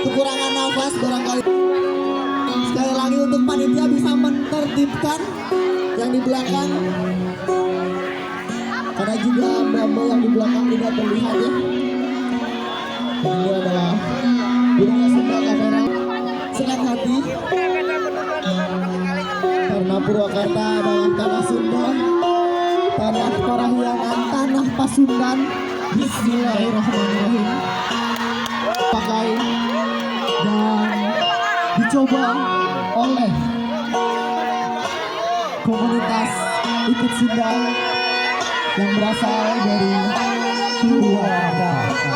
kekurangan nafas barangkali. Sekali lagi untuk panitia bisa menertibkan yang di belakang, karena juga mbak-mbak yang di belakang tidak terlihat ya. Ini adalah budaya Sunda kamera. Senang hati karena Purwakarta adalah tanah Sunda, tanah Parahyangan, tanah Pasundan. Bismillahirrahmanirrahim. Pakai dan dicoba oleh komunitas ikut Sunda yang berasal dari Purwakarta.